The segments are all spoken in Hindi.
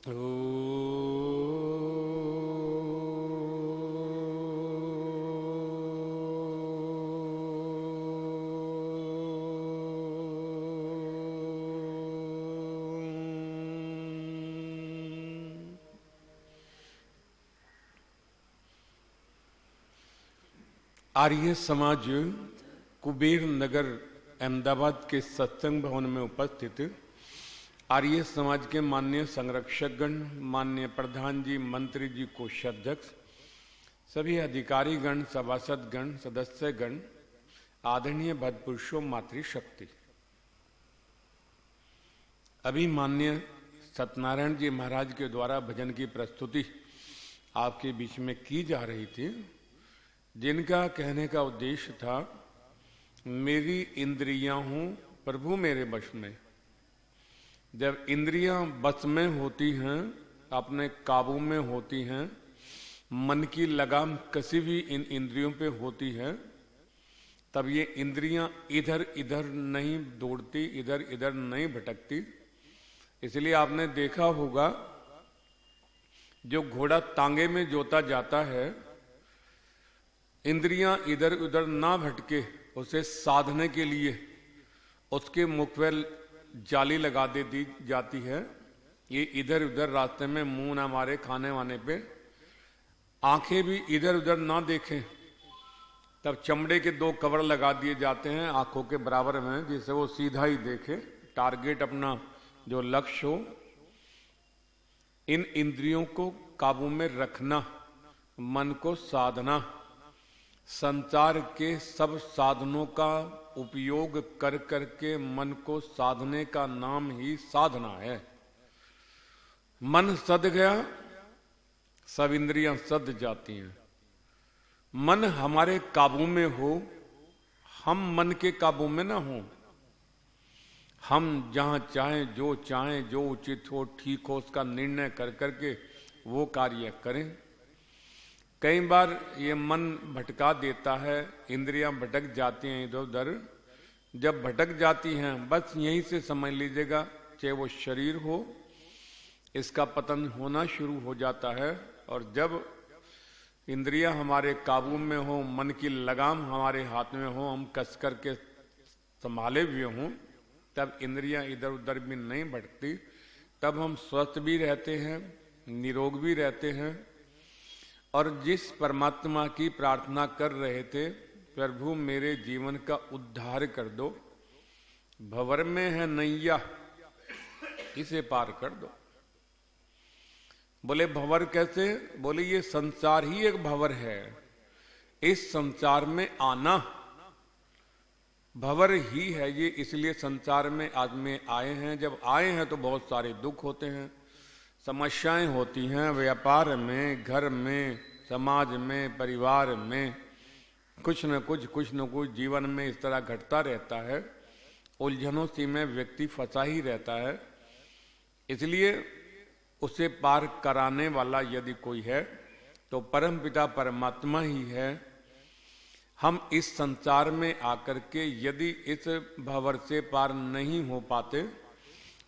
आर्य समाज कुबेर नगर अहमदाबाद के सत्संग भवन में उपस्थित आर्य समाज के माननीय संरक्षकगण, माननीय प्रधान जी, मंत्री जी, कोषाध्यक्ष, सभी अधिकारीगण, सभासदगण, सदस्यगण, आदरणीय भद्रपुरुषों, मातृशक्ति। अभी माननीय सत्यनारायण जी महाराज के द्वारा भजन की प्रस्तुति आपके बीच में की जा रही थी, जिनका कहने का उद्देश्य था, मेरी इंद्रियां हूं प्रभु मेरे वश में। जब इंद्रियां बस में होती हैं, अपने काबू में होती हैं, मन की लगाम कसी भी इन इंद्रियों पे होती है, तब ये इंद्रियां इधर इधर नहीं दौड़ती, इधर इधर नहीं भटकती। इसलिए आपने देखा होगा, जो घोड़ा तांगे में जोता जाता है, इंद्रियां इधर उधर ना भटके उसे साधने के लिए उसके मुख पर जाली लगा दे दी जाती है। ये इधर उधर रास्ते में मुंह ना मारे खाने वाने पे, आंखें भी इधर उधर ना देखें, तब चमड़े के 2 कवर लगा दिए जाते हैं आंखों के बराबर में, जिससे वो सीधा ही देखे, टारगेट अपना जो लक्ष्य हो। इन इंद्रियों को काबू में रखना, मन को साधना, संचार के सब साधनों का उपयोग कर करके मन को साधने का नाम ही साधना है। मन सध गया, सब इंद्रियां सध जाती हैं। मन हमारे काबू में हो, हम मन के काबू में ना हो। हम जहां चाहें, जो उचित हो, ठीक हो, उसका निर्णय कर करके वो कार्य करें। कई बार ये मन भटका देता है, इंद्रियां भटक जाती हैं इधर उधर। जब भटक जाती हैं, बस यहीं से समझ लीजिएगा, चाहे वो शरीर हो, इसका पतन होना शुरू हो जाता है। और जब इंद्रियां हमारे काबू में हो, मन की लगाम हमारे हाथ में हो, हम कस करके संभाले हुए हों, तब इंद्रियां इधर उधर भी नहीं भटकती। तब हम स्वस्थ भी रहते हैं, निरोग भी रहते हैं। और जिस परमात्मा की प्रार्थना कर रहे थे, प्रभु मेरे जीवन का उद्धार कर दो, भंवर में है नैया, इसे पार कर दो। बोले भंवर कैसे? बोले ये संसार ही एक भंवर है, इस संसार में आना भंवर ही है ये। इसलिए संसार में आज में आए हैं। जब आए हैं तो बहुत सारे दुख होते हैं, समस्याएं होती हैं, व्यापार में, घर में, समाज में, परिवार में, कुछ न कुछ जीवन में इस तरह घटता रहता है। उलझनों सी में व्यक्ति फंसा ही रहता है। इसलिए उसे पार कराने वाला यदि कोई है तो परमपिता परमात्मा ही है। हम इस संसार में आकर के यदि इस भंवर से पार नहीं हो पाते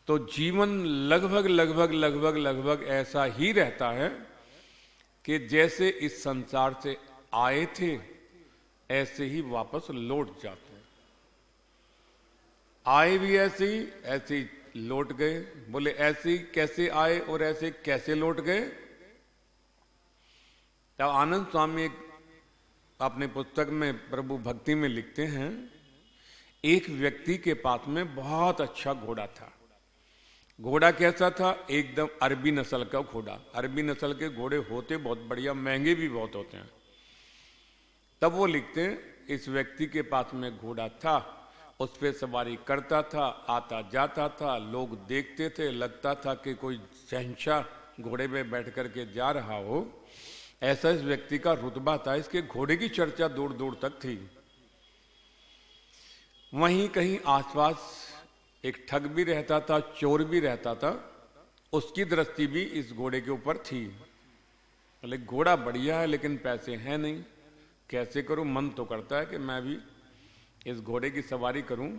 तो जीवन लगभग ऐसा ही रहता है कि जैसे इस संसार से आए थे ऐसे ही वापस लौट जाते हैं। आए भी ऐसे ही लौट गए। बोले ऐसे ही कैसे आए और ऐसे कैसे लौट गए? तब आनंद स्वामी अपने पुस्तक में प्रभु भक्ति में लिखते हैं, एक व्यक्ति के पास में बहुत अच्छा घोड़ा था। घोड़ा कैसा था? एकदम अरबी नस्ल का घोड़ा। अरबी नस्ल के घोड़े होते बहुत बढ़िया, महंगे भी बहुत होते हैं। तब वो लिखते हैं, इस व्यक्ति के पास में घोड़ा था, उस पे सवारी करता था, आता जाता था, लोग देखते थे, लगता था कि कोई शहंशाह घोड़े पे बैठ करके जा रहा हो, ऐसा इस व्यक्ति का रुतबा था। इसके घोड़े की चर्चा दूर दूर तक थी। वहीं कहीं आसपास एक ठग भी रहता था, चोर भी रहता था, उसकी दृष्टि भी इस घोड़े के ऊपर थी। बोले घोड़ा बढ़िया है लेकिन पैसे हैं नहीं, कैसे करूं? मन तो करता है कि मैं भी इस घोड़े की सवारी करूं।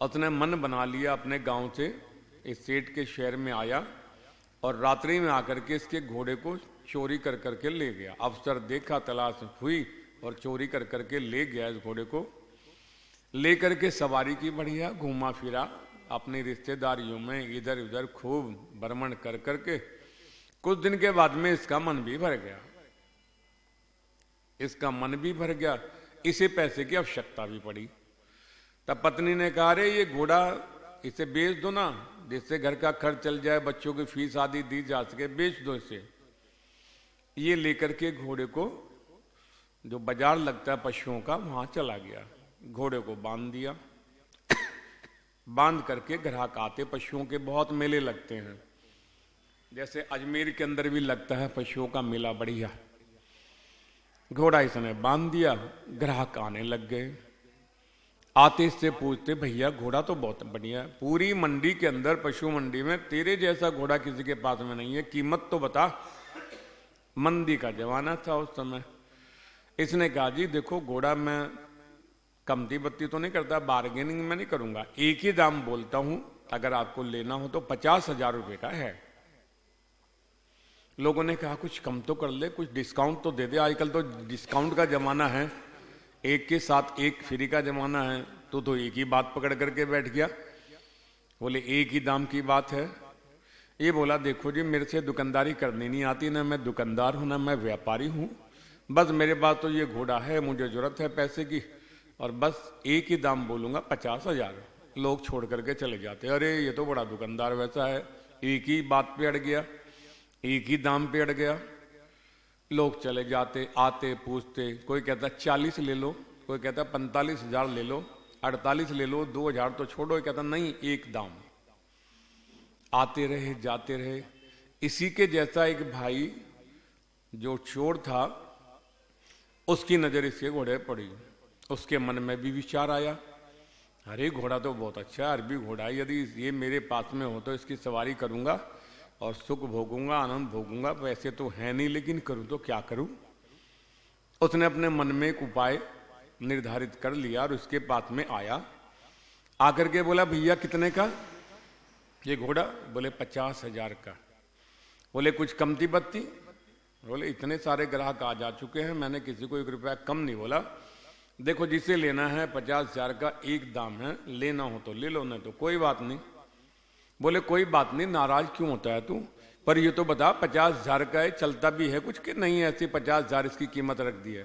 उसने मन बना लिया अपने गांव से इस सेठ के शहर में आया और रात्रि में आकर के इसके घोड़े को चोरी कर करके ले गया। अफसर देखा, तलाश हुई और चोरी कर करके ले गया। इस घोड़े को लेकर के सवारी की, बढ़िया घूमा फिरा अपनी रिश्तेदारियों में इधर उधर खूब भ्रमण कर करके कुछ दिन के बाद में इसका मन भी भर गया। इसका मन भी भर गया, इसे पैसे की आवश्यकता भी पड़ी। तब पत्नी ने कहा, अरे ये घोड़ा इसे बेच दो ना, जिससे घर का खर्च चल जाए, बच्चों की फीस आदि दी जा सके, बेच दो इसे। ये लेकर के घोड़े को जो बाजार लगता है पशुओं का, वहां चला गया। घोड़े को बांध दिया। बांध करके ग्राहक आते, पशुओं के बहुत मेले लगते हैं, जैसे अजमेर के अंदर भी लगता है पशुओं का मेला बढ़िया। घोड़ा इसने बांध दिया, ग्राहक आने लग गए। आते इससे पूछते, भैया घोड़ा तो बहुत बढ़िया है, पूरी मंडी के अंदर, पशु मंडी में तेरे जैसा घोड़ा किसी के पास में नहीं है, कीमत तो बता। मंदी का जमाना था उस समय। इसने कहा, जी देखो घोड़ा मैं कमती बत्ती तो नहीं करता, बार्गेनिंग में नहीं करूंगा, एक ही दाम बोलता हूं, अगर आपको लेना हो तो 50,000 रुपए का है। लोगों ने कहा, कुछ कम तो कर ले, कुछ डिस्काउंट तो दे दे, आजकल तो डिस्काउंट का जमाना है, एक के साथ एक फ्री का जमाना है। तो एक ही बात पकड़ करके बैठ गया। बोले एक ही दाम की बात है। ये बोला, देखो जी मेरे से दुकानदारी करनी नहीं आती, ना मैं दुकानदार हूं ना मैं व्यापारी हूं, बस मेरे पास तो ये घोड़ा है, मुझे जरूरत है पैसे की, और बस एक ही दाम बोलूंगा 50,000। लोग छोड़ करके चले जाते, अरे ये तो बड़ा दुकानदार वैसा है, एक ही बात पे अड़ गया, एक ही दाम पे अड़ गया। लोग चले जाते, आते, पूछते, कोई कहता 40 ले लो, कोई कहता 45,000 ले लो, 48 ले लो, 2,000 तो छोड़ो, कहता नहीं एक दाम। आते रहे, जाते रहे। इसी के जैसा एक भाई जो चोर था, उसकी नजर इसके घोड़े पड़ी। उसके मन में भी विचार आया, अरे घोड़ा तो बहुत अच्छा है, अरबी घोड़ा है, यदि ये मेरे पास में हो तो इसकी सवारी करूंगा और सुख भोगूंगा, आनंद भोगूंगा। वैसे तो है नहीं, लेकिन करूं तो क्या करूं। उसने अपने मन में एक उपाय निर्धारित कर लिया और उसके पास में आया। आकर के बोला, भैया कितने का ये घोड़ा? बोले 50,000 का। बोले कुछ कमती बत्ती? बोले इतने सारे ग्राहक आ जा चुके हैं, मैंने किसी को 1 रुपया कम नहीं बोला। देखो जिसे लेना है 50,000 का एक दाम है, लेना हो तो ले लो, नहीं तो कोई बात नहीं। बोले कोई बात नहीं, नाराज क्यों होता है तू? पर ये तो बता 50,000 का है, चलता भी है कुछ कि नहीं? ऐसी 50,000 इसकी कीमत रख दी है।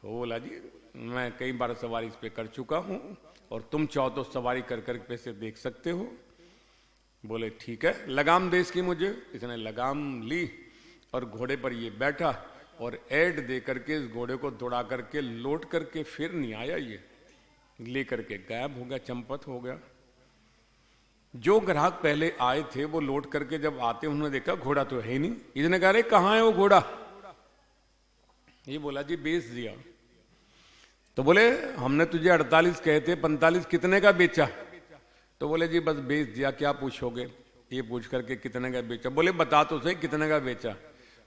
बोला जी मैं कई बार सवारी इस पे कर चुका हूं और तुम चाहो तो सवारी कर कर पैसे देख सकते हो। बोले ठीक है, लगाम दे इसकी मुझे। इसने लगाम ली और घोड़े पर ये बैठा और ऐड दे करके इस घोड़े को दौड़ा करके लौट करके फिर नहीं आया, ये ले करके गायब हो गया, चंपत हो गया। जो ग्राहक पहले आए थे वो लौट करके जब आते उन्होंने देखा घोड़ा तो है ही नहीं। इसने कहा, अरे कहां है वो घोड़ा? ये बोला जी बेच दिया। तो बोले हमने तुझे 48 कहे थे, 45 कितने का बेचा? तो बोले जी बस बेच दिया, क्या पूछोगे? ये पूछ करके कितने का बेचा? बोले बता तो सही कितने का बेचा?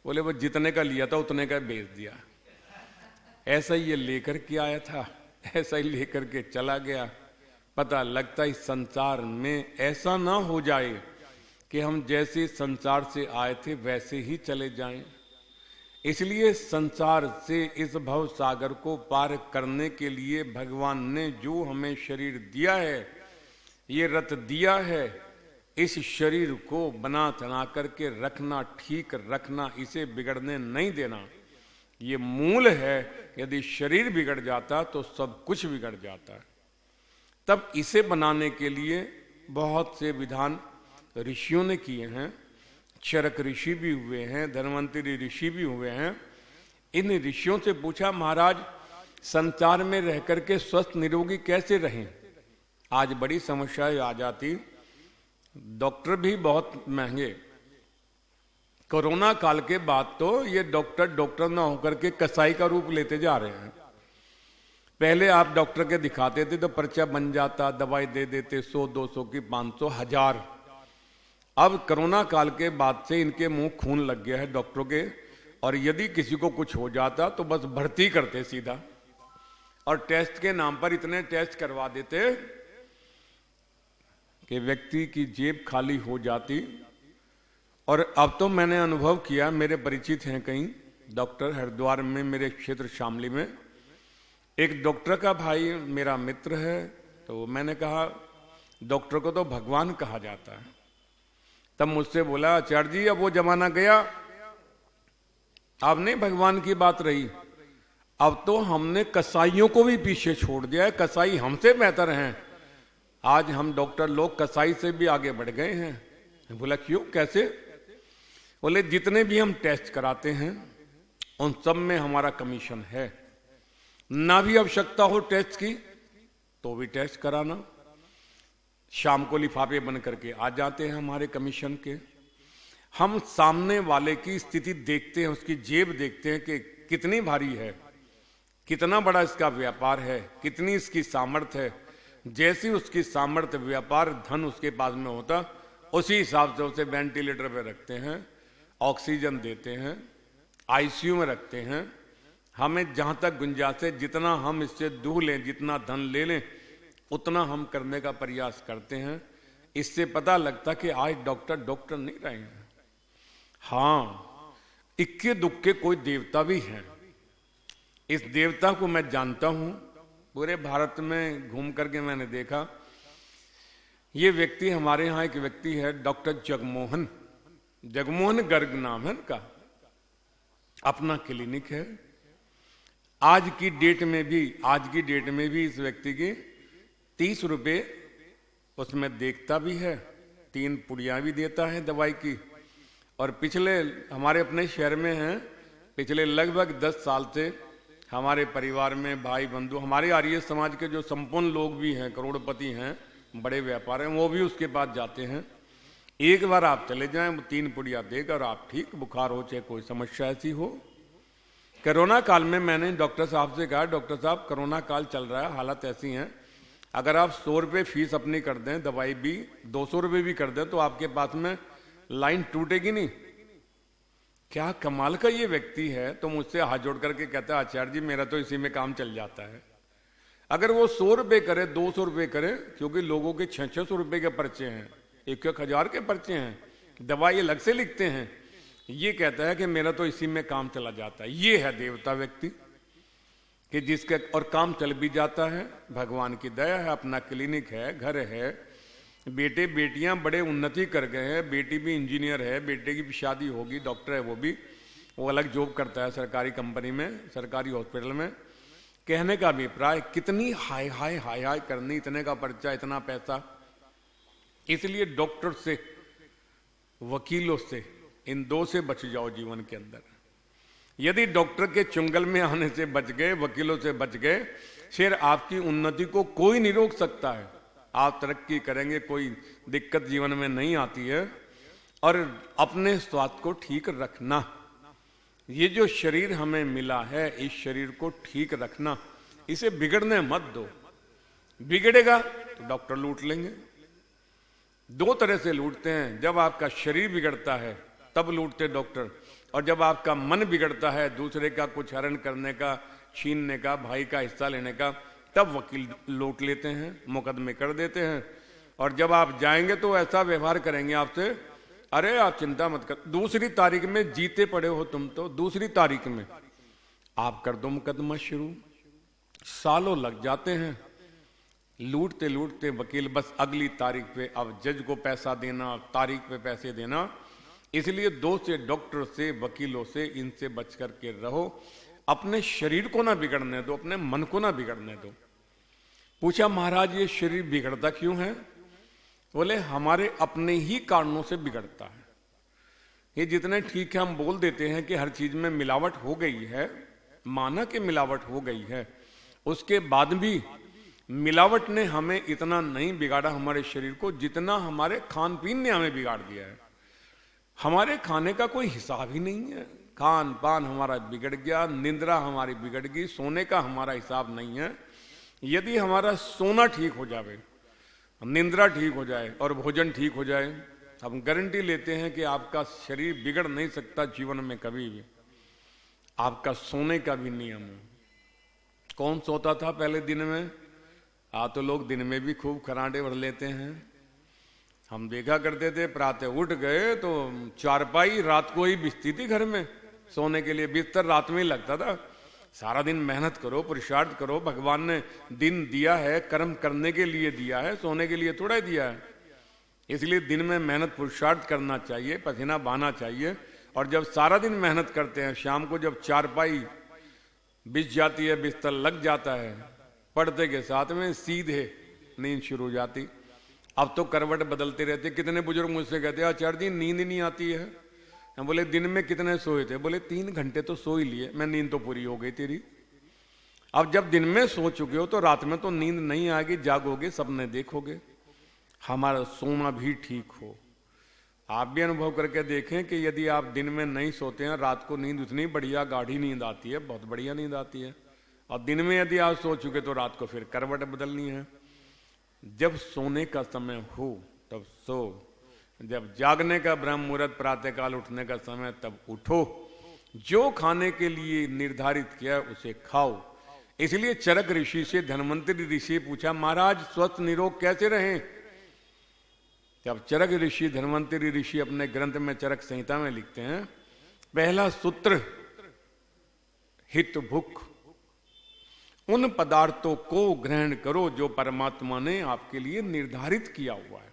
बोले वो जितने का लिया था उतने का बेच दिया। ऐसा ही ये लेकर के आया था, ऐसा ही लेकर के चला गया। पता लगता इस संसार में ऐसा ना हो जाए कि हम जैसे संसार से आए थे वैसे ही चले जाएं। इसलिए संसार से इस भव सागर को पार करने के लिए भगवान ने जो हमें शरीर दिया है, ये रथ दिया है, इस शरीर को बना तना करके रखना, ठीक रखना, इसे बिगड़ने नहीं देना, ये मूल है। यदि शरीर बिगड़ जाता तो सब कुछ बिगड़ जाता है। तब इसे बनाने के लिए बहुत से विधान ऋषियों ने किए हैं। चरक ऋषि भी हुए हैं, धन्वंतरी ऋषि भी हुए हैं। इन ऋषियों से पूछा, महाराज संसार में रह करके स्वस्थ निरोगी कैसे रहें? आज बड़ी समस्या आ जाती, डॉक्टर भी बहुत महंगे। कोरोना काल के बाद तो ये डॉक्टर ना होकर के कसाई का रूप लेते जा रहे हैं। पहले आप डॉक्टर के दिखाते थे तो पर्चा बन जाता, दवाई दे देते 100, 200 की, 500, 1000। अब कोरोना काल के बाद से इनके मुंह खून लग गया है डॉक्टरों के, और यदि किसी को कुछ हो जाता तो बस भर्ती करते सीधा, और टेस्ट के नाम पर इतने टेस्ट करवा देते कि व्यक्ति की जेब खाली हो जाती। और अब तो मैंने अनुभव किया, मेरे परिचित हैं कई डॉक्टर, हरिद्वार में मेरे क्षेत्र शामली में एक डॉक्टर का भाई मेरा मित्र है, तो मैंने कहा डॉक्टर को तो भगवान कहा जाता है। तब मुझसे बोला, आचार्य जी अब वो जमाना गया, अब नहीं भगवान की बात रही, अब तो हमने कसाईयों को भी पीछे छोड़ दिया है, कसाई हमसे बेहतर हैं। आज हम डॉक्टर लोग कसाई से भी आगे बढ़ गए हैं। बोला क्यों, कैसे? बोले जितने भी हम टेस्ट कराते हैं उन सब में हमारा कमीशन है, ना भी आवश्यकता हो टेस्ट की तो भी टेस्ट कराना, शाम को लिफाफे बन करके आ जाते हैं हमारे कमीशन के। हम सामने वाले की स्थिति देखते हैं, उसकी जेब देखते हैं कि कितनी भारी है, कितना बड़ा इसका व्यापार है, कितनी इसकी सामर्थ्य है। जैसी उसकी सामर्थ्य, व्यापार, धन उसके पास में होता, उसी हिसाब से उसे वेंटिलेटर पे रखते हैं, ऑक्सीजन देते हैं, आईसीयू में रखते हैं। हमें जहां तक गुंजाइश है, जितना हम इससे दूर लें, जितना धन ले लें, उतना हम करने का प्रयास करते हैं। इससे पता लगता कि आज डॉक्टर डॉक्टर नहीं रहे हैं। हाँ, इक्के दुक्के कोई देवता भी हैं। इस देवता को मैं जानता हूं, पूरे भारत में घूम करके मैंने देखा। ये व्यक्ति, हमारे यहां एक व्यक्ति है डॉक्टर जगमोहन, जगमोहन गर्ग नाम है उनका, अपना क्लिनिक है। आज की डेट में भी इस व्यक्ति की 30 रुपए उसमें देखता भी है, 3 पुड़ियां भी देता है दवाई की। और पिछले, हमारे अपने शहर में हैं, पिछले लगभग 10 साल से हमारे परिवार में भाई बंधु, हमारे आर्य समाज के जो संपूर्ण लोग भी हैं, करोड़पति हैं, बड़े व्यापार हैं, वो भी उसके पास जाते हैं। एक बार आप चले जाएं, वो 3 पुड़िया देगा और आप ठीक, बुखार हो चाहे कोई समस्या ऐसी हो। कोरोना काल में मैंने डॉक्टर साहब से कहा, डॉक्टर साहब कोरोना काल चल रहा है, हालत ऐसी है, अगर आप 100 रुपये फीस अपनी कर दें, दवाई भी 200 रुपये भी कर दें, तो आपके पास में लाइन टूटेगी नहीं। क्या कमाल का ये व्यक्ति है। तो मुझसे हाथ जोड़ करके कहता है, आचार्य जी मेरा तो इसी में काम चल जाता है। अगर वो 100 रुपये करे, 200 रुपये करे, क्योंकि लोगों के 600 रुपये के पर्चे हैं, 1-1 हजार के पर्चे हैं, दवाई अलग से लिखते हैं, ये कहता है कि मेरा तो इसी में काम चला जाता है। ये है देवता व्यक्ति कि जिसके और काम चल भी जाता है, भगवान की दया है, अपना क्लिनिक है, घर है, बेटे बेटियां बड़े उन्नति कर गए हैं, बेटी भी इंजीनियर है, बेटे की भी शादी होगी, डॉक्टर है, वो अलग जॉब करता है सरकारी कंपनी में, सरकारी हॉस्पिटल में। कहने का अभिप्राय, कितनी हाय हाय हाय हाय करनी, इतने का पर्चा, इतना पैसा। इसलिए डॉक्टर से, वकीलों से, इन 2 से बच जाओ जीवन के अंदर। यदि डॉक्टर के चुंगल में आने से बच गए, वकीलों से बच गए, फिर आपकी उन्नति को कोई नहीं रोक सकता है। आप तरक्की करेंगे, कोई दिक्कत जीवन में नहीं आती है। और अपने स्वास्थ्य को ठीक रखना, ये जो शरीर हमें मिला है, इस शरीर को ठीक रखना, इसे बिगड़ने मत दो। बिगड़ेगा तो डॉक्टर लूट लेंगे। 2 तरह से लूटते हैं, जब आपका शरीर बिगड़ता है तब लूटते डॉक्टर, और जब आपका मन बिगड़ता है, दूसरे का कुछ हरण करने का, छीनने का, भाई का हिस्सा लेने का, तब वकील लूट लेते हैं, मुकदमे कर देते हैं। और जब आप जाएंगे तो ऐसा व्यवहार करेंगे आपसे, अरे आप चिंता मत कर, दूसरी तारीख में जीते पड़े हो तुम, तो दूसरी तारीख में आप कर दो मुकदमा शुरू। सालों लग जाते हैं लूटते लूटते वकील, बस अगली तारीख पे अब जज को पैसा देना, तारीख पे पैसे देना। इसलिए 2 से डॉक्टर से, वकीलों से, इनसे बच करके रहो। अपने शरीर को ना बिगड़ने दो, अपने मन को ना बिगड़ने दो। पूछा, महाराज ये शरीर बिगड़ता क्यों है? बोले हमारे अपने ही कारणों से बिगड़ता है। ये जितने ठीक है हम बोल देते हैं कि हर चीज में मिलावट हो गई है, माना कि मिलावट हो गई है, उसके बाद भी मिलावट ने हमें इतना नहीं बिगाड़ा हमारे शरीर को, जितना हमारे खान पीन ने हमें बिगाड़ दिया है। हमारे खाने का कोई हिसाब ही नहीं है, खान पान हमारा बिगड़ गया, निंद्रा हमारी बिगड़ गई, सोने का हमारा हिसाब नहीं है। यदि हमारा सोना ठीक हो जाए, निंद्रा ठीक हो जाए और भोजन ठीक हो जाए, हम गारंटी लेते हैं कि आपका शरीर बिगड़ नहीं सकता जीवन में कभी भी। आपका सोने का भी नियम है। कौन सोता था पहले दिन में? तो लोग दिन में भी खूब खराटे भर लेते हैं, हम देखा करते थे, प्रातः उठ गए तो चारपाई रात को ही बिछती थी घर में सोने के लिए, बिस्तर रात में ही लगता था। सारा दिन मेहनत करो, पुरुषार्थ करो, भगवान ने दिन दिया है कर्म करने के लिए दिया है, सोने के लिए थोड़ा ही दिया है। इसलिए दिन में मेहनत पुरुषार्थ करना चाहिए, पसीना बहाना चाहिए। और जब सारा दिन मेहनत करते हैं, शाम को जब चारपाई बिछ जाती है, बिस्तर लग जाता है, पड़ते के साथ में सीधे नींद शुरू हो जाती। अब तो करवट बदलते रहते। कितने बुजुर्ग मुझसे कहते हैं आचार्य जी नींद नहीं आती है। हम बोले दिन में कितने सोए थे? बोले 3 घंटे तो सो ही लिए। मैं नींद तो पूरी हो गई तेरी। अब जब दिन में सो चुके हो तो रात में तो नींद नहीं आएगी, जागोगे, सपने देखोगे। हमारा सोना भी ठीक हो। आप भी अनुभव करके देखें कि यदि आप दिन में नहीं सोते हैं, रात को नींद उतनी बढ़िया गाढ़ी नींद आती है, बहुत बढ़िया नींद आती है। और दिन में यदि आप सो चुके तो रात को फिर करवट बदलनी है। जब सोने का समय हो तब सो, जब जागने का ब्रह्म मुहूर्त प्रातःकाल उठने का समय तब उठो। जो खाने के लिए निर्धारित किया उसे खाओ। इसलिए चरक ऋषि से धन्वंतरि ऋषि पूछा महाराज स्वस्थ निरोग कैसे रहें? जब चरक ऋषि धन्वंतरि ऋषि अपने ग्रंथ में चरक संहिता में लिखते हैं, पहला सूत्र हित भुक, उन पदार्थों को ग्रहण करो जो परमात्मा ने आपके लिए निर्धारित किया हुआ है,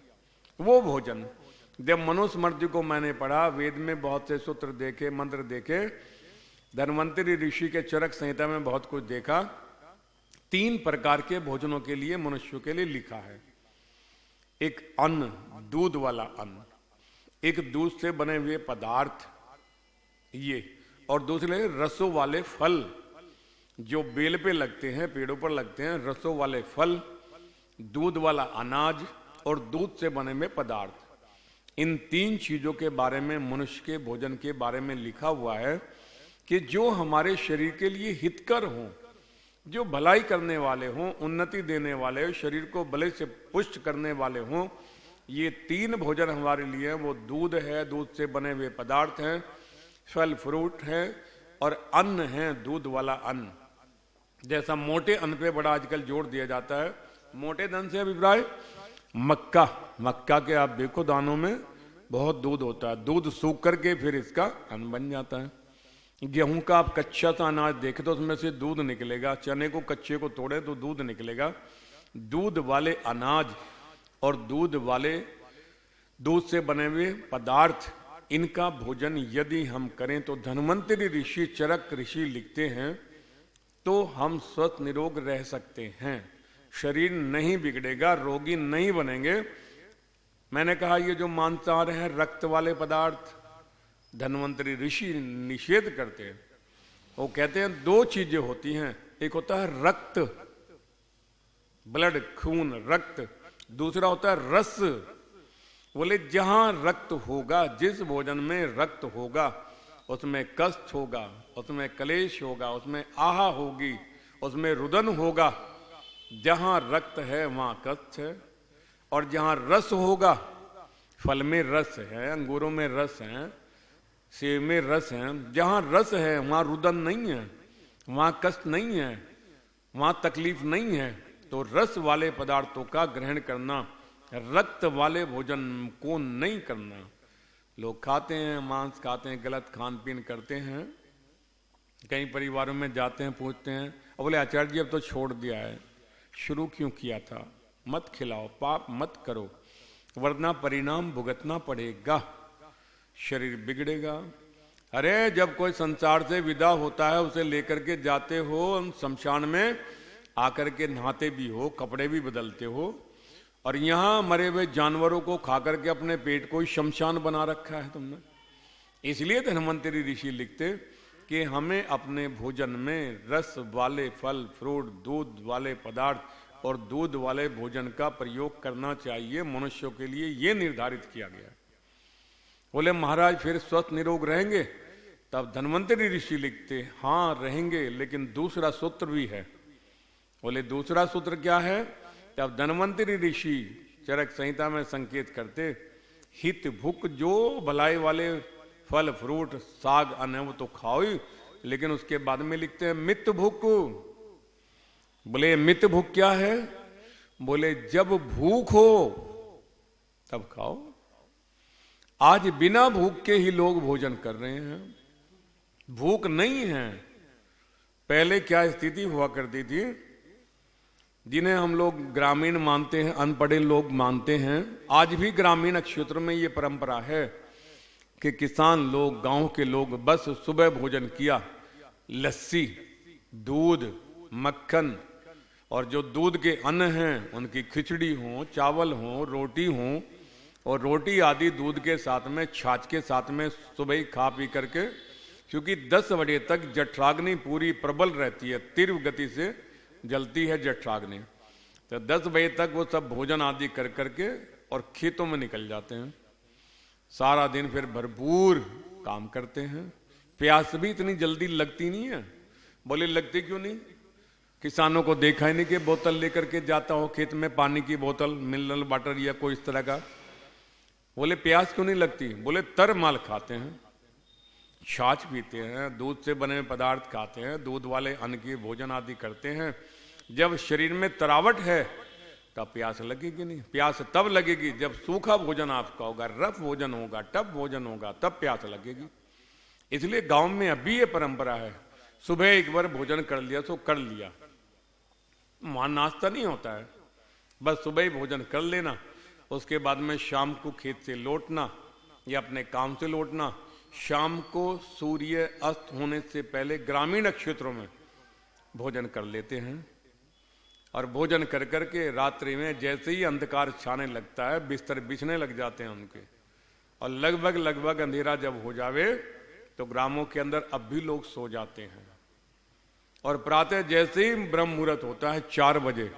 वो भोजन। जब मनुस्मृति को मैंने पढ़ा, वेद में बहुत से सूत्र देखे, मंत्र देखे, धन्वंतरि ऋषि के चरक संहिता में बहुत कुछ देखा। 3 प्रकार के भोजनों के लिए मनुष्य के लिए लिखा है। एक अन्न, दूध वाला अन्न, एक दूध से बने हुए पदार्थ ये, और दूसरे रसों वाले फल जो बेल पे लगते हैं, पेड़ों पर लगते हैं, रसों वाले फल, दूध वाला अनाज और दूध से बने हुए पदार्थ। इन 3 चीजों के बारे में, मनुष्य के भोजन के बारे में लिखा हुआ है कि जो हमारे शरीर के लिए हितकर हों, जो भलाई करने वाले हों, उन्नति देने वाले हों, शरीर को भले से पुष्ट करने वाले हों, ये 3 भोजन हमारे लिए वो दूध है, दूध से बने हुए पदार्थ हैं, फल फ्रूट है, और अन्न है, दूध वाला अन्न। जैसा मोटे अन्न पे बड़ा आजकल जोर दिया जाता है, मोटे अन्न से अभिप्राय मक्का के आप देखो दानों में बहुत दूध होता है, दूध सूख करके फिर इसका अन्न बन जाता है। गेहूं का आप कच्चा सा अनाज देखे तो उसमें से दूध निकलेगा, चने को कच्चे को तोड़े तो दूध निकलेगा। दूध वाले अनाज और दूध से बने हुए पदार्थ, इनका भोजन यदि हम करें तो धन्वंतरि ऋषि, चरक ऋषि लिखते हैं, तो हम स्वस्थ निरोग रह सकते हैं, शरीर नहीं बिगड़ेगा, रोगी नहीं बनेंगे। मैंने कहा ये जो मांसाहार है, रक्त वाले पदार्थ, धन्वंतरि ऋषि निषेध करते हैं। वो कहते हैं 2 चीजें होती हैं, एक होता है रक्त, ब्लड, खून, रक्त, दूसरा होता है रस। बोले जहां रक्त होगा, जिस भोजन में रक्त होगा, उसमें कष्ट होगा, उसमें क्लेश होगा, उसमें आहा होगी, उसमें रुदन होगा। जहां रक्त है वहां कष्ट है, और जहां रस होगा, फल में रस है, अंगूरों में रस है, सेब में रस है, जहां रस है वहां रुदन नहीं है, वहां कष्ट नहीं है, वहां तकलीफ नहीं है। तो रस वाले पदार्थों का ग्रहण करना, रक्त वाले भोजन को नहीं करना। लोग खाते हैं, मांस खाते हैं, गलत खान पीन करते हैं। कई परिवारों में जाते हैं, पूछते हैं, और बोले आचार्य जी अब तो छोड़ दिया है, शुरू क्यों किया था? मत खिलाओ, पाप मत करो, वरना परिणाम भुगतना पड़ेगा, शरीर बिगड़ेगा। अरे जब कोई संसार से विदा होता है, उसे लेकर के जाते हो शमशान में, आकर के नहाते भी हो, कपड़े भी बदलते हो, और यहां मरे हुए जानवरों को खा करके अपने पेट को ही शमशान बना रखा है तुमने। इसलिए धन्वंतरि ऋषि लिखते कि हमें अपने भोजन में रस वाले फल फ्रूट, दूध वाले पदार्थ और दूध वाले भोजन का प्रयोग करना चाहिए। मनुष्यों के लिए ये निर्धारित किया गया। बोले महाराज फिर स्वस्थ निरोग रहेंगे? तब धन्वंतरि ऋषि लिखते हाँ रहेंगे, लेकिन दूसरा सूत्र भी है। बोले दूसरा सूत्र क्या है? तब धन्वंतरि ऋषि चरक संहिता में संकेत करते, हित भुक, जो भलाई वाले फल फ्रूट साग अन्न वो तो खाओ ही, लेकिन उसके बाद में लिखते हैं मित भुक। बोले मित भुक क्या है? बोले जब भूख हो तब खाओ। आज बिना भूख के ही लोग भोजन कर रहे हैं, भूख नहीं है। पहले क्या स्थिति हुआ करती थी, जिन्हें हम लोग ग्रामीण मानते हैं, अनपढ़े लोग मानते हैं, आज भी ग्रामीण क्षेत्र में ये परंपरा है कि किसान लोग, गांव के लोग बस सुबह भोजन किया, लस्सी, दूध, मक्खन और जो दूध के अन्न हैं उनकी खिचड़ी हो, चावल हो, रोटी हो, और रोटी आदि दूध के साथ में, छाछ के साथ में सुबह ही खा पी करके, क्योंकि 10 बजे तक जठराग्नि पूरी प्रबल रहती है, तीव्र गति से जलती है जठराग्नि, तो 10 बजे तक वो सब भोजन आदि कर करके और खेतों में निकल जाते हैं। सारा दिन फिर भरपूर काम करते हैं। प्यास भी इतनी जल्दी लगती नहीं है। बोले लगती क्यों नहीं? किसानों को देखा ही नहीं कि बोतल लेकर के जाता हो खेत में, पानी की बोतल, मिनरल वाटर या कोई इस तरह का। बोले प्यास क्यों नहीं लगती? बोले तर माल खाते हैं, छाछ पीते हैं, दूध से बने हुए पदार्थ खाते हैं, दूध वाले अन्न की भोजन आदि करते हैं। जब शरीर में तरावट है तब प्यास लगेगी नहीं। प्यास तब लगेगी जब सूखा भोजन आपका होगा, रफ भोजन होगा, टफ भोजन होगा, तब प्यास लगेगी। इसलिए गांव में अभी ये परंपरा है, सुबह एक बार भोजन कर लिया तो कर लिया, वहां नाश्ता नहीं होता है, बस सुबह ही भोजन कर लेना, उसके बाद में शाम को खेत से लौटना या अपने काम से लौटना। शाम को सूर्य अस्त होने से पहले ग्रामीण क्षेत्रों में भोजन कर लेते हैं, और भोजन कर करके रात्रि में जैसे ही अंधकार छाने लगता है बिस्तर बिछने लग जाते हैं उनके, और लगभग अंधेरा जब हो जावे तो ग्रामों के अंदर अब भी लोग सो जाते हैं। और प्रातः जैसे ही ब्रह्म मुहूर्त होता है 4 बजे,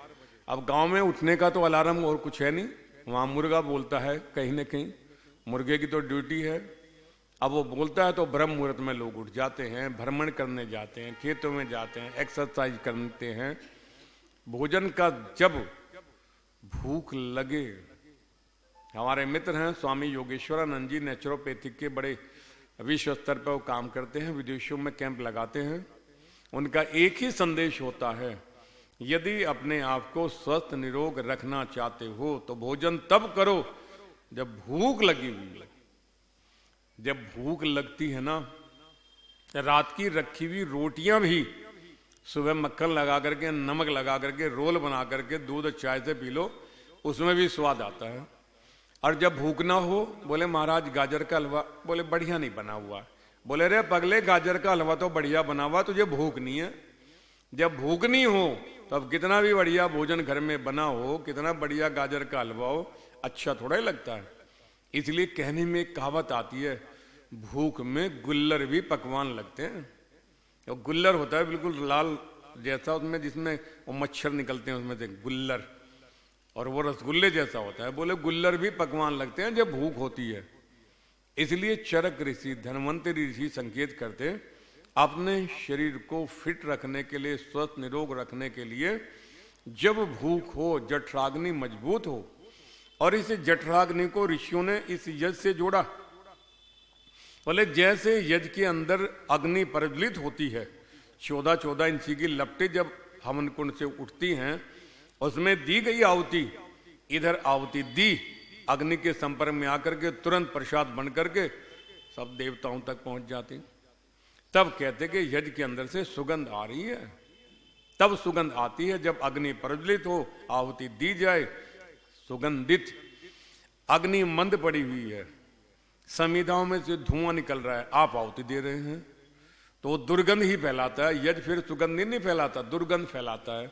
अब गांव में उठने का तो अलार्म और कुछ है नहीं, वहां मुर्गा बोलता है कहीं न कहीं, मुर्गे की तो ड्यूटी है। अब वो बोलता है तो ब्रह्म मुहूर्त में लोग उठ जाते हैं, भ्रमण करने जाते हैं, खेतों में जाते हैं, एक्सरसाइज करते हैं। भोजन का जब भूख लगे, हमारे मित्र हैं स्वामी योगेश्वरानंद जी, नेचुरोपैथिक के बड़े विश्व स्तर पर वो काम करते हैं, विदेशों में कैंप लगाते हैं। उनका एक ही संदेश होता है, यदि अपने आप को स्वस्थ निरोग रखना चाहते हो तो भोजन तब करो जब भूख लगी हुई है। जब भूख लगती है ना, रात की रखी हुई रोटियां भी सुबह मक्खन लगा करके, नमक लगा करके, रोल बना करके दूध चाय से पी लो, उसमें भी स्वाद आता है। और जब भूख ना हो, बोले महाराज गाजर का हलवा, बोले बढ़िया नहीं बना हुआ, बोले रे पगले गाजर का हलवा तो बढ़िया बना हुआ, तुझे भूख नहीं है। जब भूख नहीं हो तब कितना भी बढ़िया भोजन घर में बना हो, कितना बढ़िया गाजर का हलवा हो, अच्छा थोड़ा ही लगता है। इसलिए कहने में एक कहावत आती है, भूख में गुल्लर भी पकवान लगते हैं। तो गुल्लर होता है बिल्कुल लाल जैसा, उसमें जिसमें वो मच्छर निकलते हैं उसमें से गुल्लर, और वो रसगुल्ले जैसा होता है। बोले गुल्लर भी पकवान लगते हैं जब भूख होती है। इसलिए चरक ऋषि, धन्वंतरी ऋषि संकेत करते, अपने शरीर को फिट रखने के लिए, स्वस्थ निरोग रखने के लिए, जब भूख हो, जठराग्नि मजबूत हो, और इस जठराग्नि को ऋषियों ने इस यज्ञ से जोड़ा। बोले जैसे यज्ञ के अंदर अग्नि प्रज्वलित होती है, 14-14 इंची की लपटें जब हवन कुंड से उठती हैं, उसमें दी गई आहुति, इधर आहुति दी, अग्नि के संपर्क में आकर के तुरंत प्रसाद बन करके सब देवताओं तक पहुंच जाती। तब कहते कि यज्ञ के अंदर से सुगंध आ रही है। तब सुगंध आती है जब अग्नि प्रज्वलित हो, आहुति दी जाए, सुगंधित। अग्नि मंद पड़ी हुई है, समिधाओं में से धुआं निकल रहा है, आप आहुति दे रहे हैं तो दुर्गंध ही फैलाता है। यज्ञ फिर सुगंध नहीं फैलाता, दुर्गंध फैलाता है।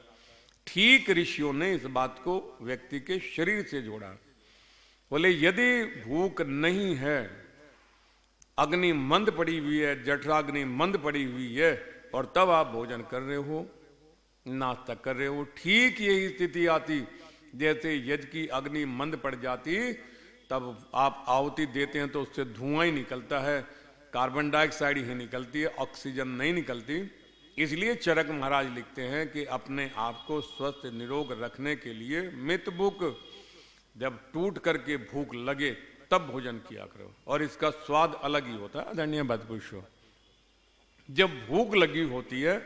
ठीक ऋषियों ने इस बात को व्यक्ति के शरीर से जोड़ा। बोले यदि भूख नहीं है, अग्नि मंद पड़ी हुई है, जठराग्नि मंद पड़ी हुई है, और तब आप भोजन कर रहे हो, नाश्ता कर रहे हो, ठीक यही स्थिति आती जैसे यज्ञ की अग्नि मंद पड़ जाती, तब आप आहुति देते हैं तो उससे धुआं ही निकलता है, कार्बन डाइऑक्साइड ही निकलती है, ऑक्सीजन नहीं निकलती। इसलिए चरक महाराज लिखते हैं कि अपने आप को स्वस्थ निरोग रखने के लिए मित भूख, जब टूट करके भूख लगे तब भोजन किया करो, और इसका स्वाद अलग ही होता है। आदरणीय बदपुरुषों, जब भूख लगी होती है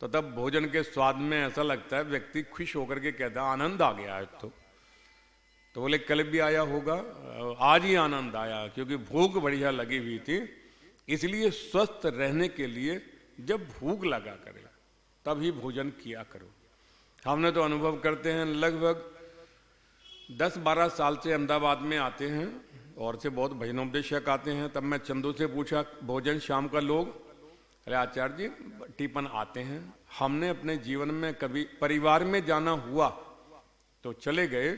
तो तब भोजन के स्वाद में ऐसा लगता है, व्यक्ति खुश होकर के कहता है आनंद आ गया है। तो तो बोले कल भी आया होगा, आज ही आनंद आया क्योंकि भूख बढ़िया लगी हुई थी। इसलिए स्वस्थ रहने के लिए जब भूख लगा करे तभी भोजन किया करो। हमने तो अनुभव करते हैं, लगभग 10-12 साल से अहमदाबाद में आते हैं और से बहुत भजनोपदेशक आते हैं। तब मैं चंदू से पूछा भोजन शाम का लोग, अरे आचार्य जी टिफिन आते हैं, हमने अपने जीवन में कभी परिवार में जाना हुआ तो चले गए,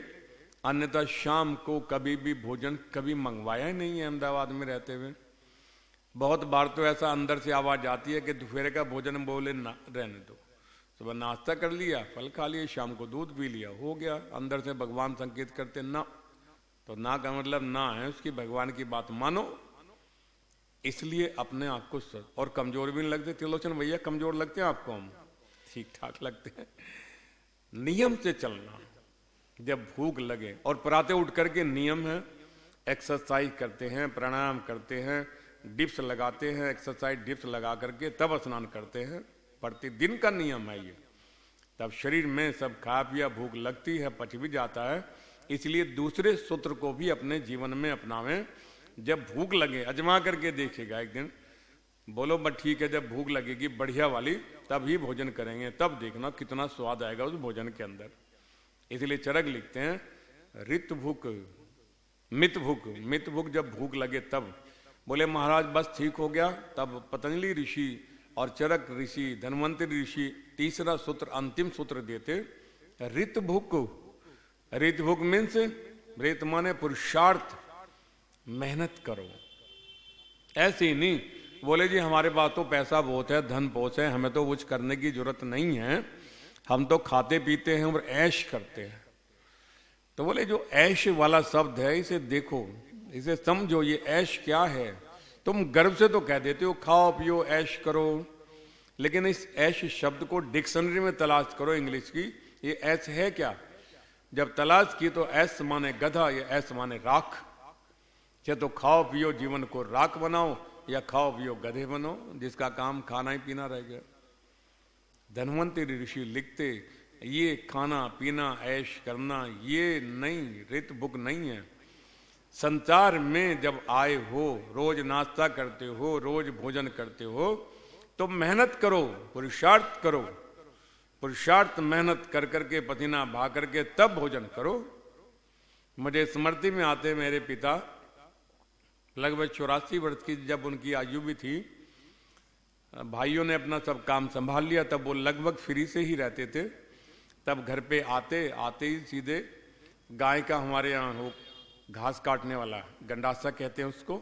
अन्यथा शाम को कभी भी भोजन कभी मंगवाया ही नहीं है अहमदाबाद में रहते हुए। बहुत बार तो ऐसा अंदर से आवाज आती है कि दोपहर का भोजन बोले ना रहने दो, सुबह नाश्ता कर लिया, फल खा लिए, शाम को दूध पी लिया, हो गया। अंदर से भगवान संकेत करते ना, तो ना का मतलब ना है, उसकी भगवान की बात मानो। इसलिए अपने आप को स्वस्थ और कमजोर भी नहीं लगते। त्रिलोचन भैया कमजोर लगते हैं आपको? हम ठीक ठाक लगते हैं। नियम से चलना, जब भूख लगे, और प्रातः उठ करके नियम है, एक्सरसाइज करते हैं, प्राणायाम करते हैं, डिप्स लगाते हैं, एक्सरसाइज डिप्स लगा करके तब स्नान करते हैं। प्रतिदिन का नियम है ये, तब शरीर में सब खा पिया, भूख लगती है, पच भी जाता है। इसलिए दूसरे सूत्र को भी अपने जीवन में अपनावें। जब भूख लगे अजमा करके देखिएगा एक दिन, बोलो बस ठीक है, जब भूख लगेगी बढ़िया वाली तब ही भोजन करेंगे, तब देखना कितना स्वाद आएगा उस भोजन के अंदर। इसलिए चरक लिखते हैं ऋत भूख मित भूख, मित भूख जब भूख लगे तब। बोले महाराज बस ठीक हो गया, तब पतंजलि ऋषि और चरक ऋषि, धन्वंतरि ऋषि तीसरा सूत्र, अंतिम सूत्र देते, ऋत भूख। ऋत भूख मीन्स ऋत माने पुरुषार्थ, मेहनत करो। ऐसे ही नहीं बोले जी हमारे पास तो पैसा बहुत है, धन बहुत है, हमें तो कुछ करने की जरूरत नहीं है, हम तो खाते पीते हैं और ऐश करते हैं। तो बोले जो ऐश वाला शब्द है इसे देखो, इसे समझो, ये ऐश क्या है। तुम गर्व से तो कह देते हो खाओ पियो ऐश करो, लेकिन इस ऐश शब्द को डिक्शनरी में तलाश करो इंग्लिश की, ये ऐश है क्या। जब तलाश की तो ऐश माने गधा, ये ऐश माने राख। चाहे तो खाओ पियो जीवन को राख बनाओ, या खाओ पियो गधे बनो जिसका काम खाना ही पीना रह गया। धन्वंतरि ऋषि लिखते ये खाना पीना ऐश करना ये नहीं, ऋत भूख नहीं है। संसार में जब आए हो, रोज नाश्ता करते हो, रोज भोजन करते हो, तो मेहनत करो, पुरुषार्थ करो। पुरुषार्थ मेहनत कर करके पसीना बहा करके तब भोजन करो। मुझे स्मृति में आते मेरे पिता लगभग 84 वर्ष की जब उनकी आयु भी थी, भाइयों ने अपना सब काम संभाल लिया, तब वो लगभग फ्री से ही रहते थे। तब घर पे आते आते ही सीधे गाय का हमारे यहाँ हो घास काटने वाला गंडासा कहते हैं उसको,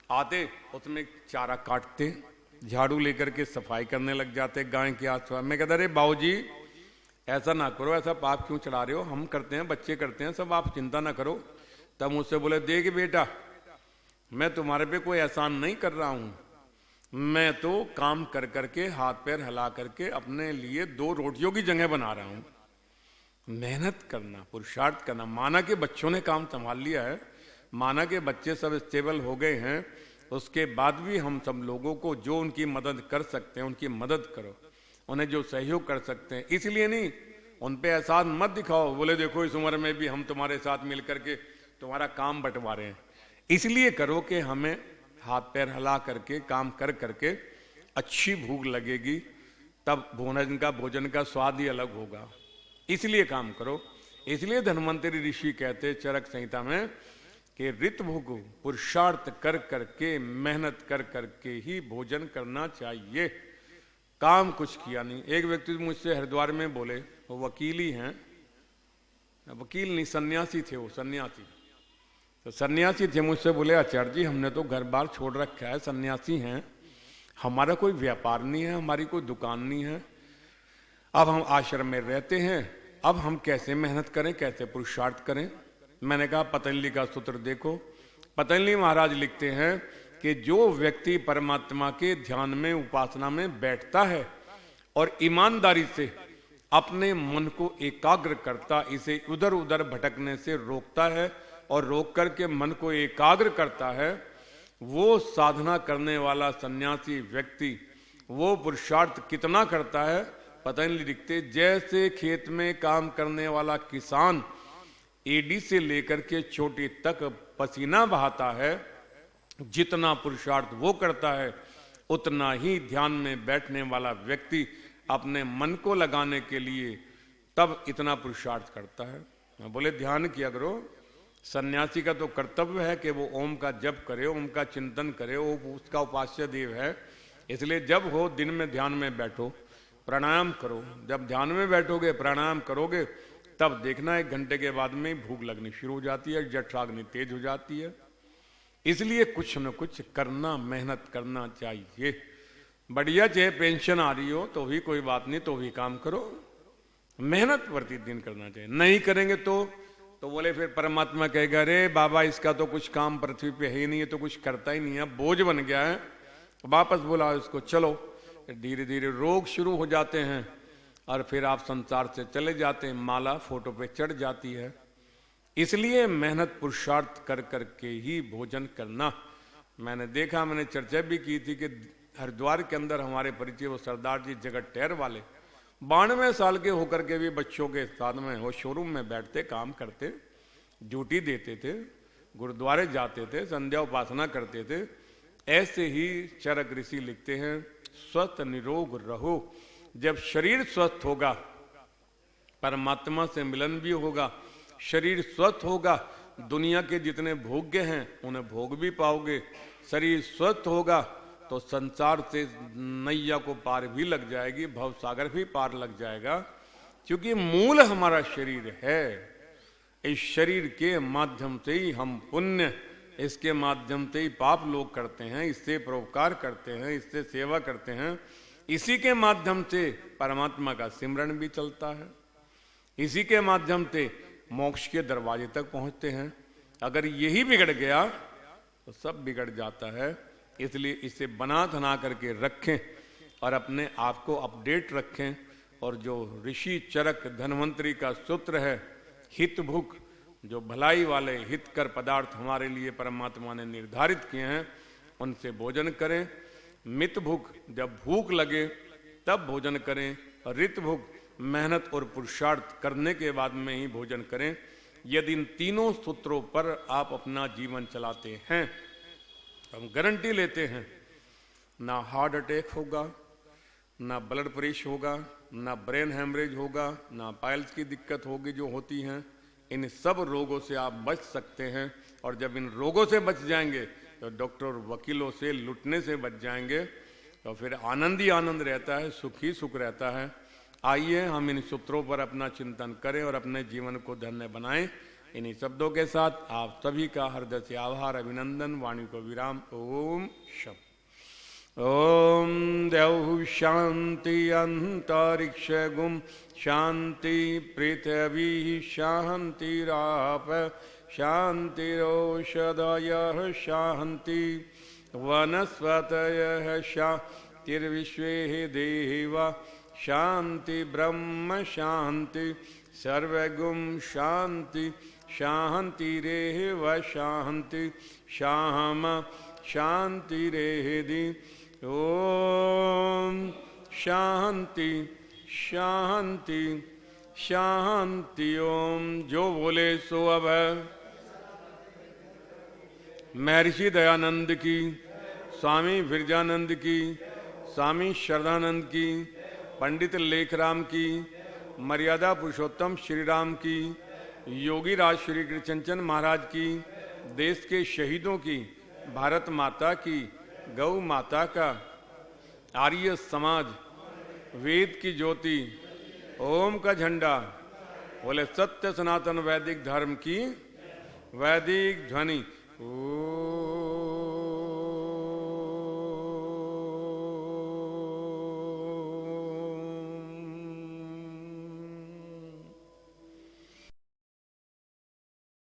आते उसमें चारा काटते, झाड़ू लेकर के सफाई करने लग जाते गाय के आसपास। मैं कहता अरे बाबूजी ऐसा ना करो, ऐसा पाप क्यों चढ़ा रहे हो, हम करते हैं, बच्चे करते हैं सब, आप चिंता ना करो। तब मुझसे बोले देख बेटा मैं तुम्हारे पे कोई एहसान नहीं कर रहा हूं, मैं तो काम कर करके हाथ पैर हिला करके अपने लिए 2 रोटियों की जगह बना रहा हूं। मेहनत करना, पुरुषार्थ करना। माना के बच्चों ने काम संभाल लिया है, माना के बच्चे सब स्टेबल हो गए हैं, उसके बाद भी हम सब लोगों को जो उनकी मदद कर सकते हैं उनकी मदद करो, उन्हें जो सहयोग कर सकते हैं। इसलिए नहीं उन पे एहसान मत दिखाओ, बोले देखो इस उम्र में भी हम तुम्हारे साथ मिल करके तुम्हारा काम बंटवा रहे हैं। इसलिए करो कि हमें हाथ पैर हिला करके काम कर करके अच्छी भूख लगेगी, तब भोजन का स्वाद ही अलग होगा। इसलिए काम करो। इसलिए धन्वंतरि ऋषि कहते चरक संहिता में कि ऋत भूख पुरुषार्थ कर करके मेहनत कर करके ही भोजन करना चाहिए, काम कुछ किया नहीं। एक व्यक्ति मुझसे हरिद्वार में बोले, वो वकील ही हैं, वकील नहीं सन्यासी थे, वो सन्यासी, तो सन्यासी थे, मुझसे बोले आचार्य जी हमने तो घर बार छोड़ रखा है, सन्यासी हैं, हमारा कोई व्यापार नहीं है, हमारी कोई दुकान नहीं है, अब हम आश्रम में रहते हैं, अब हम कैसे मेहनत करें, कैसे पुरुषार्थ करें। मैंने कहा पतंजलि का सूत्र देखो। पतंजलि महाराज लिखते हैं कि जो व्यक्ति परमात्मा के ध्यान में उपासना में बैठता है और ईमानदारी से अपने मन को एकाग्र करता, इसे उधर उधर भटकने से रोकता है और रोक करके मन को एकाग्र करता है, वो साधना करने वाला सन्यासी व्यक्ति वो पुरुषार्थ कितना करता है। पतंजलि लिखते जैसे खेत में काम करने वाला किसान एडी से लेकर के चोटी तक पसीना बहाता है, जितना पुरुषार्थ वो करता है उतना ही ध्यान में बैठने वाला व्यक्ति अपने मन को लगाने के लिए तब इतना पुरुषार्थ करता है। मैं बोले ध्यान किया करो, सन्यासी का तो कर्तव्य है कि वो ओम का जप करे, ओम का चिंतन करे, वो उसका उपास्य देव है। इसलिए जब हो दिन में ध्यान में बैठो, प्राणायाम करो। जब ध्यान में बैठोगे प्राणायाम करोगे तब देखना 1 घंटे के बाद में भूख लगनी शुरू हो जाती है, जठराग्नि तेज हो जाती है। इसलिए कुछ न कुछ करना, मेहनत करना चाहिए। बढ़िया चाहे पेंशन आ रही हो तो भी कोई बात नहीं, तो भी काम करो, मेहनत प्रतिदिन करना चाहिए। नहीं करेंगे तो बोले फिर परमात्मा कहेगा अरे बाबा इसका तो कुछ काम पृथ्वी पे है ही नहीं है, तो कुछ करता ही नहीं है, बोझ बन गया है, वापस बुलाओ इसको, चलो। धीरे धीरे रोग शुरू हो जाते हैं और फिर आप संसार से चले जाते हैं, माला फोटो पे चढ़ जाती है। इसलिए मेहनत पुरुषार्थ कर करके ही भोजन करना। मैंने देखा, मैंने चर्चा भी की थी कि हरिद्वार के अंदर हमारे परिचय वो सरदार जी जगत टहर वाले 92 साल के होकर के भी बच्चों के साथ में वो शोरूम में बैठते, काम करते, ड्यूटी देते थे, गुरुद्वारे जाते थे, संध्या उपासना करते थे। ऐसे ही चरक ऋषि लिखते हैं, स्वस्थ निरोग रहो। जब शरीर स्वस्थ होगा परमात्मा से मिलन भी होगा, शरीर स्वस्थ होगा, दुनिया के जितने भोग्य हैं उन्हें भोग भी पाओगे। शरीर स्वस्थ होगा तो संसार से नैया को पार भी लग जाएगी, भव सागर भी पार लग जाएगा, क्योंकि मूल हमारा शरीर है। इस शरीर के माध्यम से ही हम पुण्य, इसके माध्यम से ही पाप लोग करते हैं, इससे परोपकार करते हैं, इससे सेवा करते हैं, इसी के माध्यम से परमात्मा का सिमरन भी चलता है, इसी के माध्यम से मोक्ष के दरवाजे तक पहुंचते हैं। अगर यही बिगड़ गया तो सब बिगड़ जाता है। इसलिए इसे बना धना करके रखें और अपने आप को अपडेट रखें। और जो ऋषि चरक धन्वंतरी का सूत्र है, हित भूख, जो भलाई वाले हितकर पदार्थ हमारे लिए परमात्मा ने निर्धारित किए हैं, उनसे भोजन करें। मित भूख, जब भूख लगे तब भोजन करें, और रित भूख, मेहनत और पुरुषार्थ करने के बाद में ही भोजन करें। यदि इन तीनों सूत्रों पर आप अपना जीवन चलाते हैं, हम गारंटी लेते हैं ना हार्ट अटैक होगा, ना ब्लड प्रेशर होगा, ना ब्रेन हेमरेज होगा, ना पाइल्स की दिक्कत होगी जो होती हैं। इन सब रोगों से आप बच सकते हैं। और जब इन रोगों से बच जाएंगे तो डॉक्टर और वकीलों से लुटने से बच जाएंगे, तो फिर आनंद ही आनंद रहता है, सुख ही सुख रहता है। आइए हम इन सूत्रों पर अपना चिंतन करें और अपने जीवन को धन्य बनाएं। इन्हीं शब्दों के साथ आप सभी का हृदय से आभार, अभिनंदन। वाणी को विराम। ओम शब्द। ओम द्यौः शांति अंतरिक्ष गुम शांति पृथ्वी शांतिराप शांतिरोषधयः शांति वनस्पतयः शांतिर्विश्वे देवा शांति ब्रह्म शांति सर्वगुम शांति शांतिरेव शांति श्याम शांतिरेधि। ओम शांति शांति शांति। ओम जो बोले सो अब। महर्षि दयानंद की, स्वामी विरजानंद की, स्वामी श्रद्धानंद की, पंडित लेखराम की, मर्यादा पुरुषोत्तम श्री राम की, योगी राज श्री कृष्णचंद महाराज की, देश के शहीदों की, भारत माता की, गौ माता का, आर्य समाज, वेद की ज्योति, ओम का झंडा, बोले सत्य सनातन वैदिक धर्म की वैदिक ध्वनि।